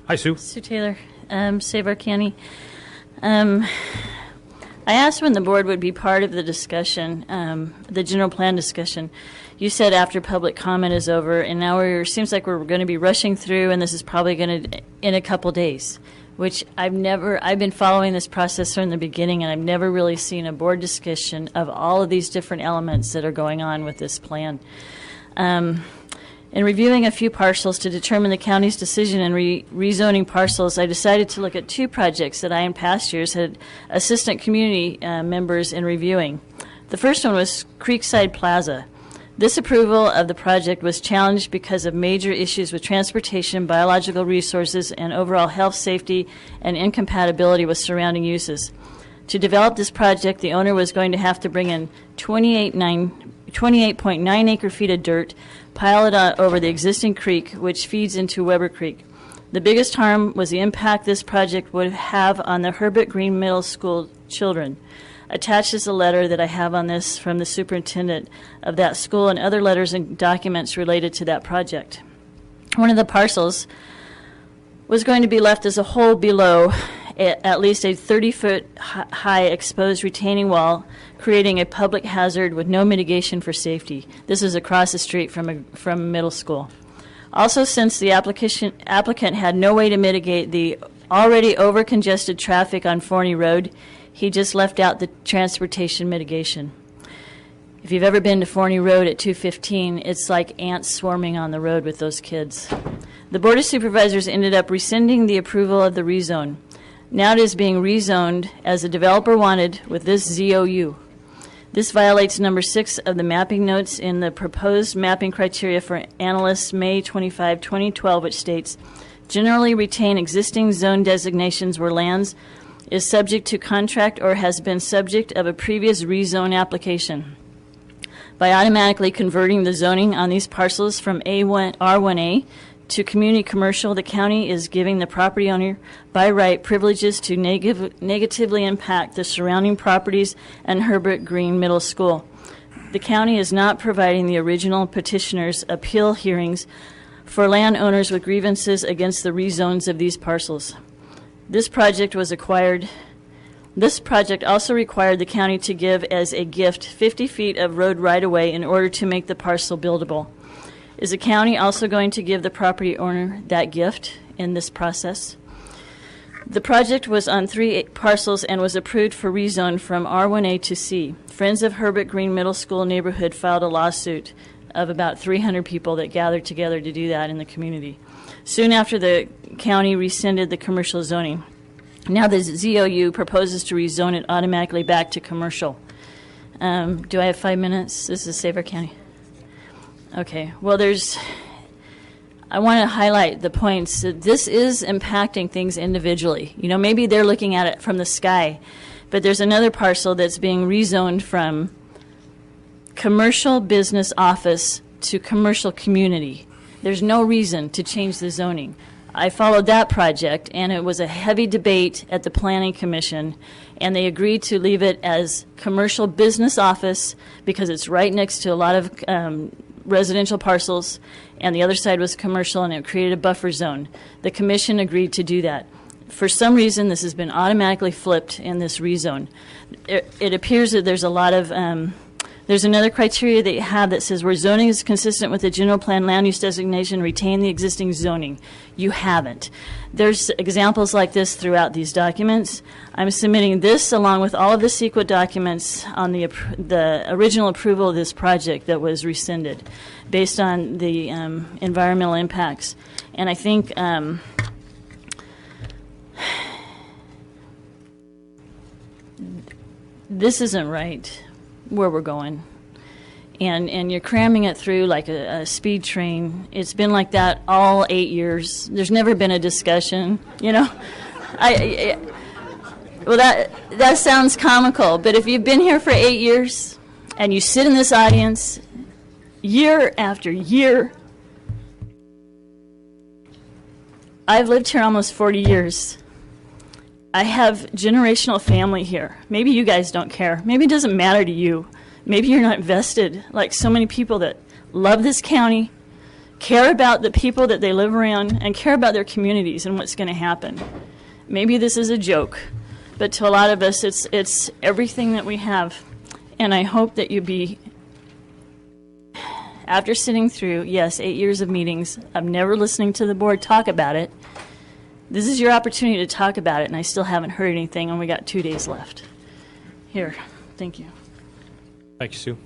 Hi, Sue. Sue Taylor, Save Our County. I asked when the board would be part of the discussion, the general plan discussion. You said after public comment is over, and now seems like we're going to be rushing through, and this is probably going to in a couple days, which I've been following this process from the beginning, and I've never really seen a board discussion of all of these different elements that are going on with this plan. In reviewing a few parcels to determine the county's decision in rezoning parcels, I decided to look at two projects that I in past years had assistant community members in reviewing. The first one was Creekside Plaza. This approval of the project was challenged because of major issues with transportation, biological resources, and overall health, safety, and incompatibility with surrounding uses. To develop this project, the owner was going to have to bring in 28.9 acre-feet of dirt, pile it over the existing creek, which feeds into Weber Creek. The biggest harm was the impact this project would have on the Herbert Green Middle School children. Attached is a letter that I have on this from the superintendent of that school and other letters and documents related to that project. One of the parcels was going to be left as a hole below at least a 30-foot high exposed retaining wall, creating a public hazard with no mitigation for safety. This is across the street from middle school. Also, since the applicant had no way to mitigate the already over-congested traffic on Forney Road, he just left out the transportation mitigation. If you've ever been to Forney Road at 215, it's like ants swarming on the road with those kids. The Board of Supervisors ended up rescinding the approval of the rezone. Now it is being rezoned as the developer wanted with this ZOU. This violates number 6 of the mapping notes in the proposed mapping criteria for analysts May 25, 2012, which states, generally retain existing zone designations where lands is subject to contract or has been subject of a previous rezone application. By automatically converting the zoning on these parcels from R1A to community commercial, the county is giving the property owner by right privileges to negatively impact the surrounding properties and Herbert Green Middle School. The county is not providing the original petitioner's appeal hearings for landowners with grievances against the rezones of these parcels. This project also required the county to give as a gift 50 feet of road right-of-way in order to make the parcel buildable. Is the county also going to give the property owner that gift in this process? The project was on 3 parcels and was approved for rezone from R1A to C. Friends of Herbert Green Middle School neighborhood filed a lawsuit of about 300 people that gathered together to do that in the community. Soon after, the county rescinded the commercial zoning. Now the ZOU proposes to rezone it automatically back to commercial. Do I have 5 minutes? This is Save Our County. Okay, well, I want to highlight the points that this is impacting things individually. You know, maybe they're looking at it from the sky, but there's another parcel that's being rezoned from commercial business office to commercial community. There's no reason to change the zoning. I followed that project, and it was a heavy debate at the Planning Commission, and they agreed to leave it as commercial business office because it's right next to a lot of residential parcels, and the other side was commercial, and it created a buffer zone. The commission agreed to do that. For some reason, this has been automatically flipped in this rezone. It appears that there's a lot of there's another criteria that you have that says where zoning is consistent with the general plan land use designation, retain the existing zoning. You haven't. There's examples like this throughout these documents. I'm submitting this along with all of the CEQA documents on the original approval of this project that was rescinded based on the environmental impacts. And I think this isn't right where we're going, and you're cramming it through like a speed train. It's been like that all 8 years. There's never been a discussion, you know. Well, that sounds comical, but if you've been here for 8 years and you sit in this audience year after year, I've lived here almost 40 years. I have generational family here. Maybe you guys don't care. Maybe it doesn't matter to you. Maybe you're not vested like so many people that love this county, care about the people that they live around and care about their communities and what's going to happen. Maybe this is a joke, but to a lot of us, it's everything that we have. And I hope that you be, after sitting through, yes, 8 years of meetings, I'm never listening to the board talk about it. This is your opportunity to talk about it, and I still haven't heard anything, and we got 2 days left. Here, thank you. Thank you, Sue.